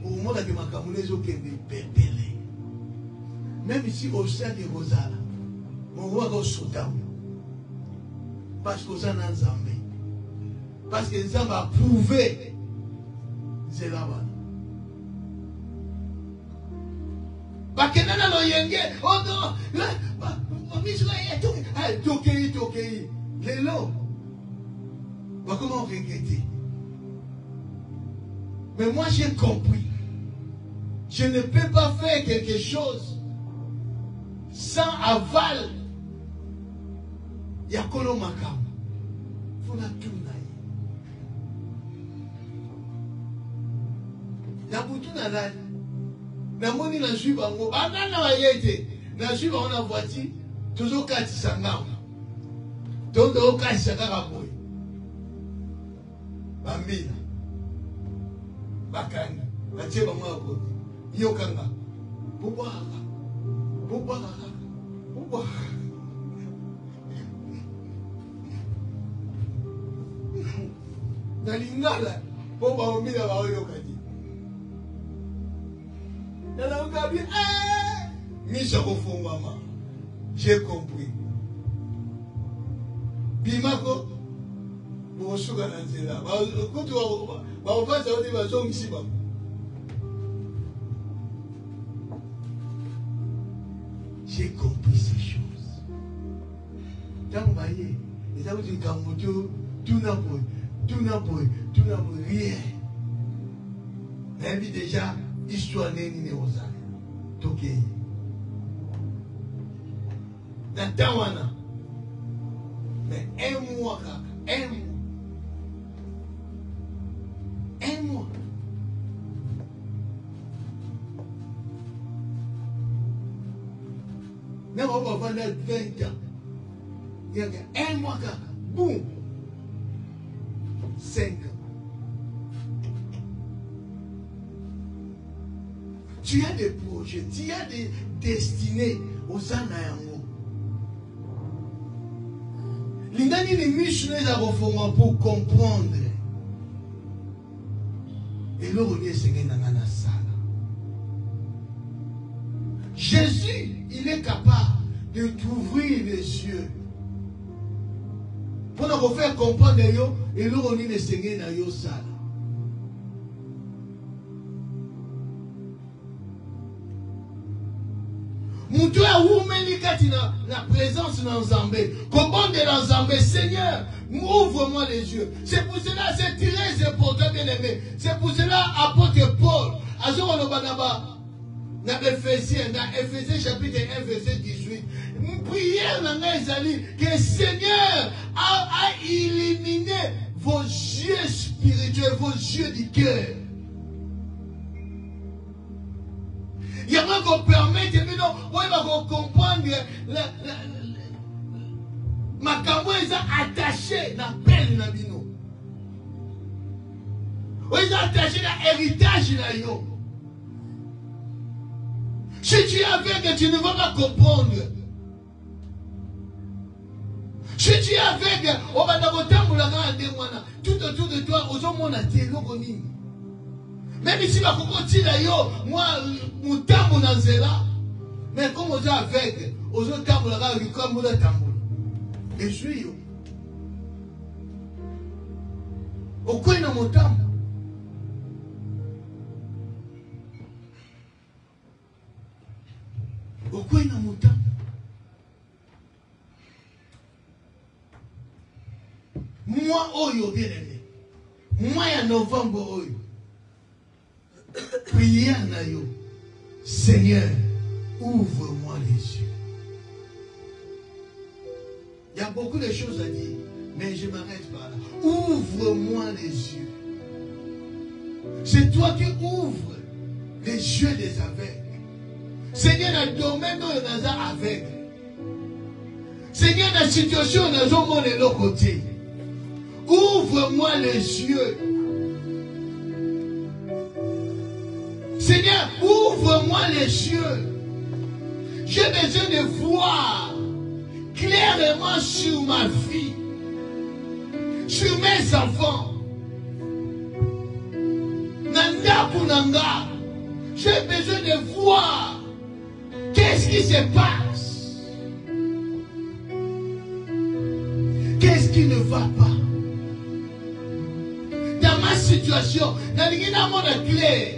Au moment où ma camouflage est pépélé. Même ici, au sein de Rosala, mon roi va sauter. Parce que vous en avez Zambé. Parce que Zambé a prouvé. C'est là-bas. Parce que nana no yenge, oh non, tokei. Lélo. Comment regretter? Mais moi j'ai compris. Je ne peux pas faire quelque chose sans aval. Yakolo makam. Faut la tourner. Yabutu nalali. Namoni na juive bango. Banana wayete. Na juive bango na voiture. Toujours kati sangam. Tondo kati sakaka boy. Bambina. Bakanga. Batie bango na kote. Yokanga. Bubaka. Nalingala. Boba omina ba oyokati. J'ai compris. Bimako, j'ai compris ces choses. Tout n'a rien. Même déjà, histoire n'est ni osale. Toké. Natawana. Mais un mois, un mois. Même on va vendre 20 ans. Il y a un mois, boum. 5 ans. Tu as des projets, tu as des destinées aux anayango. L'indani ni michne za refoma pour comprendre. Et le renier c'est nangana sala. Jésus, il est capable de t'ouvrir les yeux. Pour nous faire comprendre yo et le renier c'est na yo sala. Moutou a oumeli kati na présence dans Zambé. Comment de dans Zambé, Seigneur, ouvre-moi les yeux. C'est pour cela, c'est très important, bien aimé. C'est pour cela, apôtre Paul, à ce moment-là, dans Éphésiens chapitre 1, verset 18, prière dans Ezali, que Seigneur a illuminé vos yeux spirituels, vos yeux du cœur. Il y a rien qu'on permet de comprendre ma camo est attachée à la pelle na bino. Ils sont attachés à l'héritage na yo. Si tu es aveugle, tu ne vas pas comprendre. Si tu es aveugle, on va d'abord tout autour de toi, aux hommes on a des logonimes. Même ici, moi, mon tambour dans zéla. Mais comme on est avec, aux autres tambours, comme on est tambour. Et je suis. Au coin de mon tambour. Au coin de mon tambour. Moi, oh, bien aimé. Moi, en novembre, oh. Prière na yo. Seigneur, ouvre-moi les yeux. Il y a beaucoup de choses à dire, mais je m'arrête pas là. Ouvre-moi les yeux. C'est toi qui ouvres les yeux des aveugles. Seigneur, dans le domaine où il y a aveugle, Seigneur, la situation dans un monde de l'autre côté. Ouvre-moi les yeux. Seigneur, ouvre-moi les yeux. J'ai besoin de voir clairement sur ma vie, sur mes enfants. Nanda Kunanga, j'ai besoin de voir qu'est-ce qui se passe. Qu'est-ce qui ne va pas? Dans ma situation, dans le monde clair.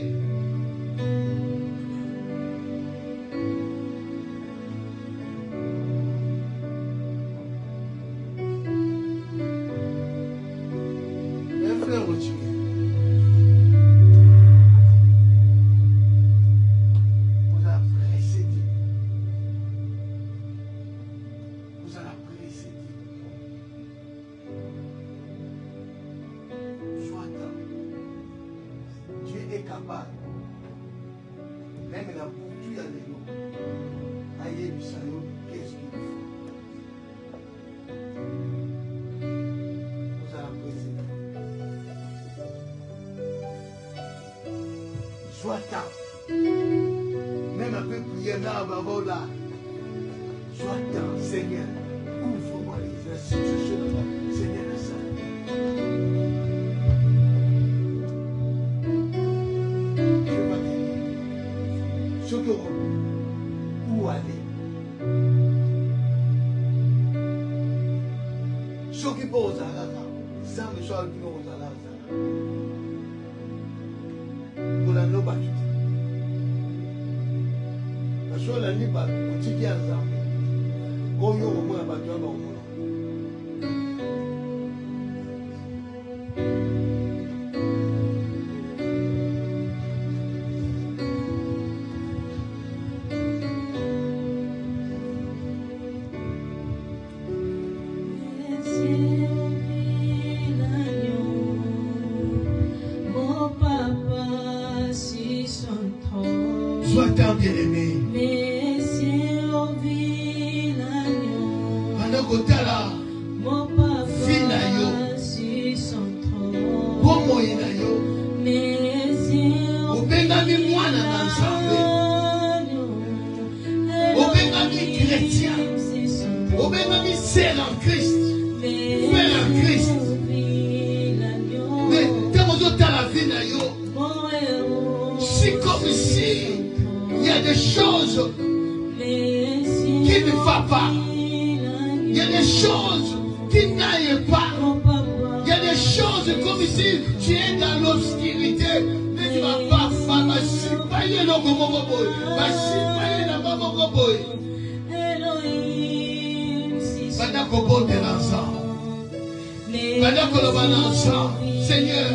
Seigneur,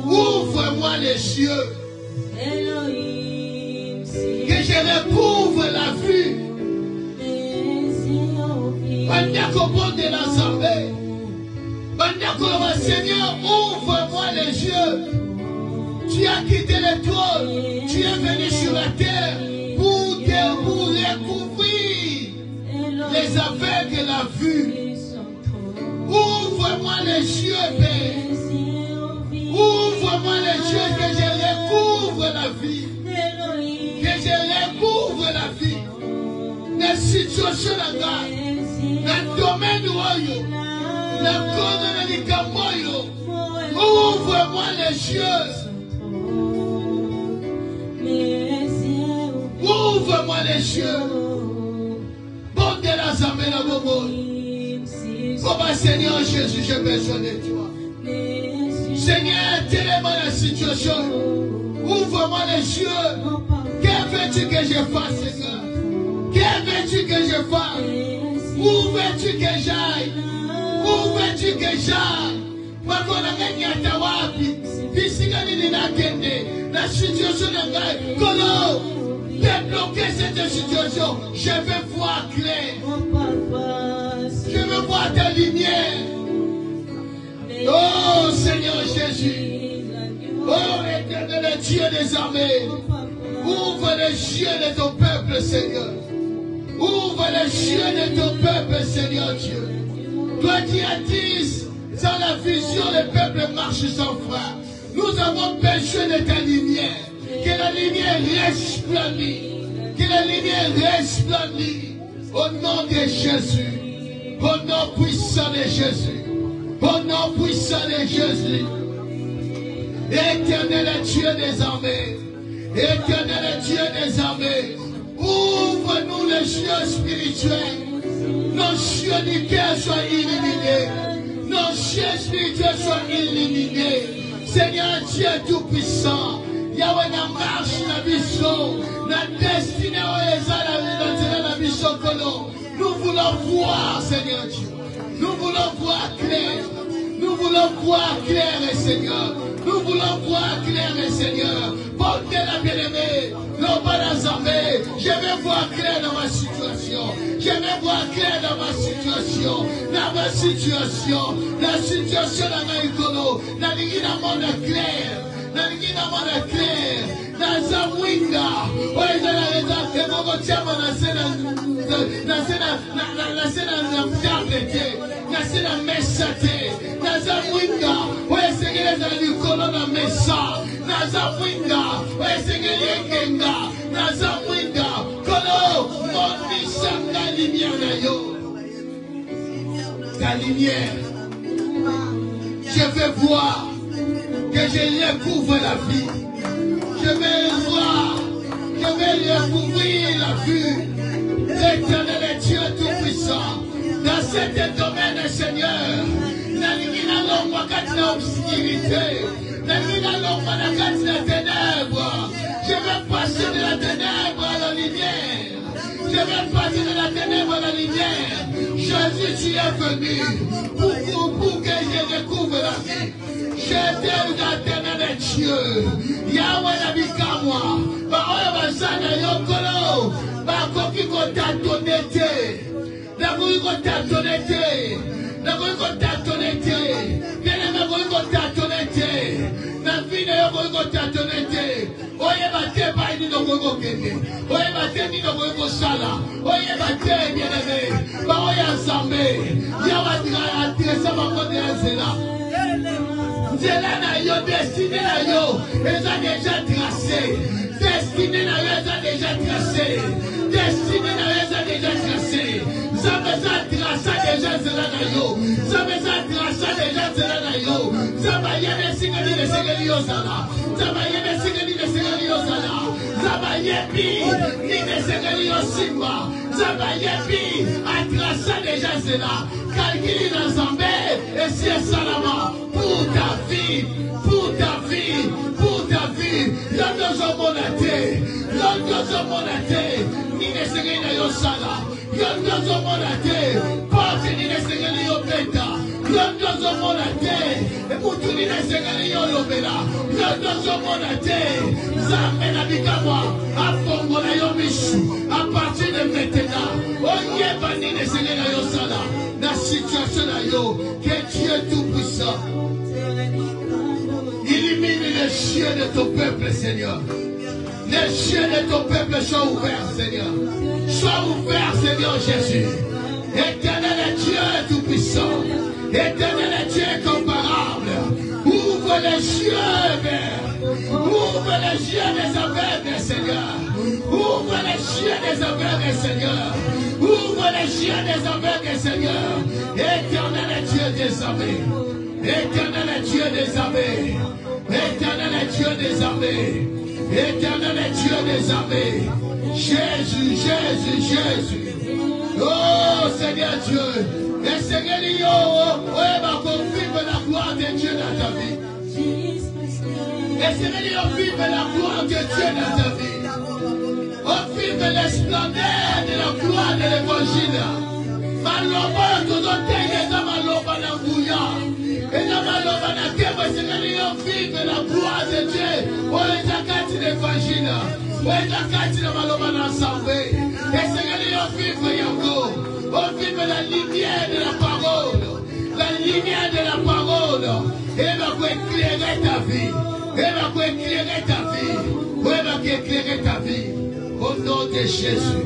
ouvre-moi les yeux, que je recouvre la vue. Seigneur, ouvre-moi les yeux. Tu as quitté le trône, tu es venu sur la terre pour recouvrir les aveugles la vue. Ouvre-moi les yeux, Père. Ouvre-moi les yeux, que je recouvre la vie. Que je recouvre la vie. La situation dans le domaine du royaume, la cause de l'Ikamoyo. Ouvre-moi les yeux. Ouvre-moi les yeux. Bon de la zamée la bobo. Oh Seigneur Jésus, j'ai besoin de toi. Seigneur, tellement la situation. Ouvre-moi les yeux. Que veux-tu que je fasse, Seigneur? Que veux-tu que je fasse? Où veux-tu que j'aille? Où veux-tu que j'aille? La situation de Kolo, débloquer cette situation. Je veux voir clair. Je veux voir ta lumière. Oh Seigneur Jésus. Oh éternel Dieu des armées. Ouvre les yeux de ton peuple, Seigneur. Ouvre les cieux de ton peuple, Seigneur Dieu. Toi qui as dit, sans la vision, le peuple marche sans foi. Nous avons besoin de ta lumière. Que la lumière resplendisse. Que la lumière resplendisse. Au nom de Jésus. Au nom puissant de Jésus. Au nom puissant de Jésus. Éternel Dieu des armées. Éternel Dieu des armées. Ouvre-nous les yeux spirituels. Nos yeux du cœur soient illuminés. Nos yeux spirituels soient illuminés. Seigneur Dieu Tout-Puissant. Yahweh na marche na biso. Na destinée na biso kono. Nous voulons voir, Seigneur Dieu. Nous voulons voir clair. Nous voulons voir clair, Seigneur. Nous voulons voir clair, Seigneur. Portez la bien-aimée. Non, pas la armées. Je vais voir clair dans ma situation. Je vais voir clair dans ma situation. Dans ma situation. La situation dans ma école. Dans le monde clair. Dans le monde clair. Dans sa winga. Oui, dans la raison. Et mon Dieu, na mesate na za mwinga wesegeleza likolo na mesa na za mwinga wesegelengenga na za mwinga kolo mondisa na lumière na yo ta lumière. Je vais voir que je recouvre la vie. Je vais voir, je vais recouvrir la vue. L'Éternel est Dieu Tout-Puissant. Dans cet domaine, Seigneur, n'allume l'ombre à la obscurité, n'allume l'ombre à la ténèbre. Je vais passer de la ténèbre à la lumière. Je vais passer de la ténèbre à la lumière. Jésus, tu es venu pour que je découvre la vie. Je t'aime l'éternel Dieu. Yahweh Nabikamwa. Baoya Basana Yokolo. Bakoki Kotatonete. Nakoki Kotatonete. Nakoki Kotatonete. Bien-aimé Kotatonete. Nafine Yokoki Kotatonete. Oye bate baini no Koki Kende. Oye bate ni no Koki Sala. Oye bate bien-aimé. Baoya Zambe. Yahweh Atresa Makote Azela. Nzela na yo, destiné na yo, ils ont déjà tracé. Destiné na yo, ils ont déjà tracé. Destiné na yo, ils ont déjà tracé. Ça me a tracé déjà Nzela na yo. Ça me a tracé déjà Nzela na yo. Ça va y aller singani de singani yo sala. Ça va y aller singani de singani yo sala. Ça va y aller ni de singani yo simba. Ça va y aller a tracé déjà Nzela. Calcule dans Zambé et c'est salama. Pour ta vie, pour ta vie, pour ta vie. L'autre monate, l'autre monate, ni ne serait na yo sala. L'autre monate, porte ni ne serait yo beta. L'autre monate, et pour tout ni ne serait yo lobela. L'autre monate, zambe na bikamwa, a fongo na yo michu, à partir de maintenant. On y est pas ni ne serait na yo sala. La situation na yo, que Dieu Tout-Puissant. Illumine les yeux de ton peuple, Seigneur. Les yeux de ton peuple soient ouverts, Seigneur. Sois ouvert, Seigneur Jésus. Éternel Dieu Tout-Puissant. Éternel Dieu incomparable. Ouvre les yeux verts. Ouvre les yeux des aveugles, Seigneur. Ouvre les yeux des aveugles, Seigneur. Ouvre les yeux des aveugles, Seigneur. Éternel Dieu des armées. Éternel Dieu des armées. Éternel Dieu des armées. Éternel Dieu des armées. Jésus, Jésus, Jésus. Oh Seigneur Dieu. Et Seigneur Dieu, vive la gloire de Dieu dans ta vie. Et Seigneur Dieu, vive la gloire de Dieu dans ta vie. Oh, vive l'esplendeur de la gloire de l'évangile. Maloba, tout le temps, maloba na bouillard. Et dans maloba na terre, Seigneur Dieu, vive la gloire de Dieu. Oh, les actes d'évangile. Oh, les actes de maloba na assemblée. Et Seigneur Dieu, vive Yango. Oh, vive la lumière de la parole. La lumière de la parole. Et va éclairer ta vie. Et va éclairer ta vie. Et va éclairer ta vie. Au nom de Jésus.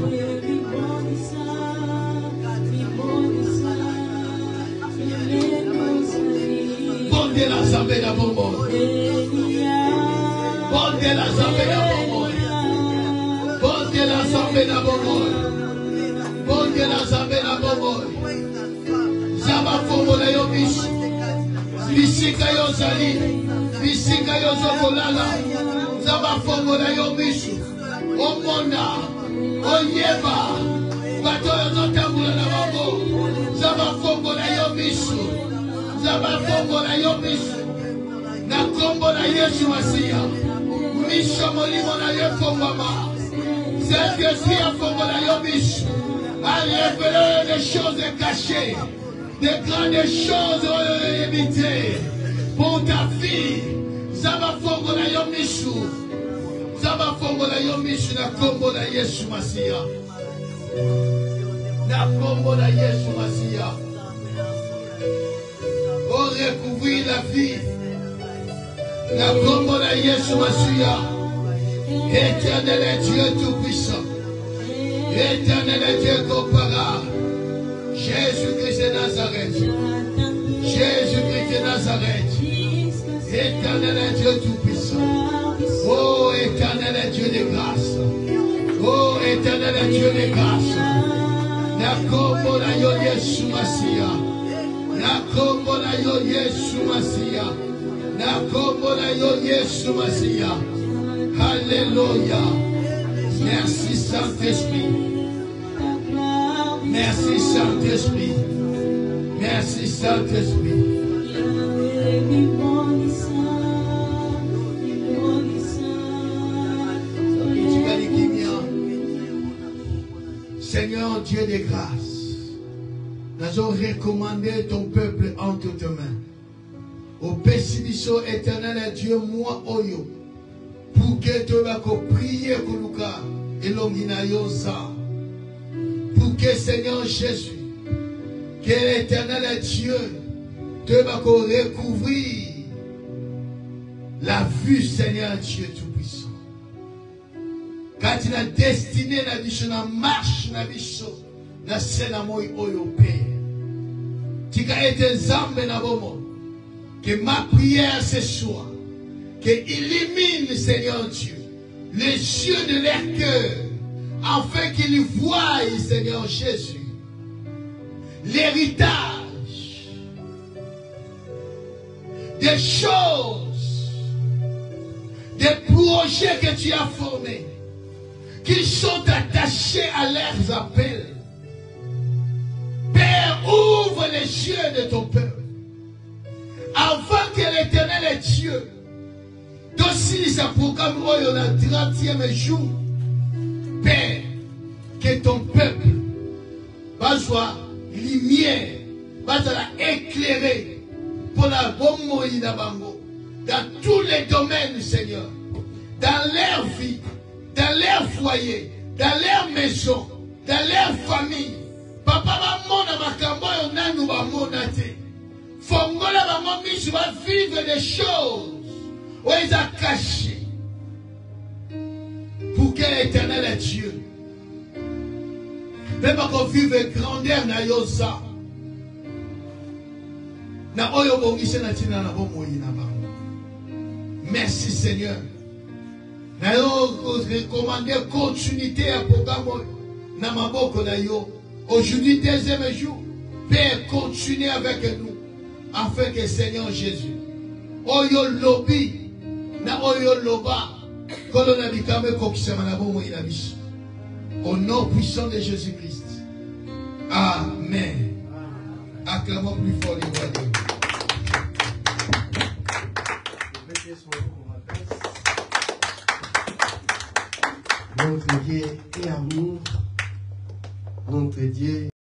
Bonde la Zambé na bomoi. Bonde la Zambé na bomoi. Bonde la Zambé na bomoi. Bonde la Zambé na bomoi. Zaba fongo na yo biso. Bisika yo zali. Bisika yo zokolala. Zaba fongo na yo biso. Omona. Oyeba. Bato yo zotambula na bango. Zaba fongo na yo biso. Zaba fongo na yo biso. Na kombo na Yesu Masiya. Misho molimo na yo fongwama. Saint-Esprit a fongo na yo biso. A révéler des choses cachées. Des grandes choses évitées. Pour ta fille. Zaba fongo na yo biso. Zaba fongo na yo biso na kombo na Yesu Masiya. Na kombo na Yesu Masiya. Oh, recouvrir la vie. La combo de Yesu Masiya. Éternel est Dieu tout-puissant. Éternel est Dieu comparable. Jésus-Christ de Nazareth. Jésus-Christ de Nazareth. Éternel est Dieu tout-puissant. Oh, éternel est Dieu de grâce. Oh, éternel est Dieu de grâce. La combo de Yesu Masiya. Na kombo na yo Yesu Masiya. Na kombo na yo Yesu Masiya. Alléluia. Merci Saint-Esprit. Merci Saint-Esprit. Merci Saint-Esprit. Seigneur Dieu de grâce. Nous avons recommandé ton peuple entre tes mains. Au Pessibiso éternel et Dieu, moi, Oyo, pour que tu vas prier pour nous, et l'onginayo ça. Pour que Seigneur Jésus, que l'éternel est Dieu, tu vas recouvrir la vue, Seigneur Dieu Tout-Puissant. Quand tu as destiné la vie, la marche, la vie, la scène à moi, Oyo Père. Tu as été zambe na bomo. Que ma prière ce soir, que illumine, Seigneur Dieu, les yeux de leur cœur, afin qu'ils voient, Seigneur Jésus, l'héritage des choses, des projets que tu as formés, qu'ils sont attachés à leurs appels. Père, ouvre les yeux de ton peuple. Avant que l'Éternel est Dieu, d'aussi sa programme au 30e jour, Père, que ton peuple va soit lumière, va éclairer pour la bonne moïse dans tous les domaines, Seigneur, dans leur vie, dans leur foyer, dans leur maison, dans leur famille. Papa, maman, makambo, nous va monter. Fongola, maman, je vais vivre des choses où ils ont caché. Pour que l'Éternel est Dieu. Même qu'on vive grandeur na yosa. Na oyo bongise na tina na bomoyi na ba. Merci Seigneur. Na yo recommander continuité à programme na maboko na yo. Aujourd'hui, deuxième jour, Père, continue avec nous, afin que Seigneur Jésus, Oyo Lobi, na Oyo Loba, au nom puissant de Jésus-Christ. Amen. Acclamons plus fort les voix de Dieu. Notre Dieu est amour. Notre Dieu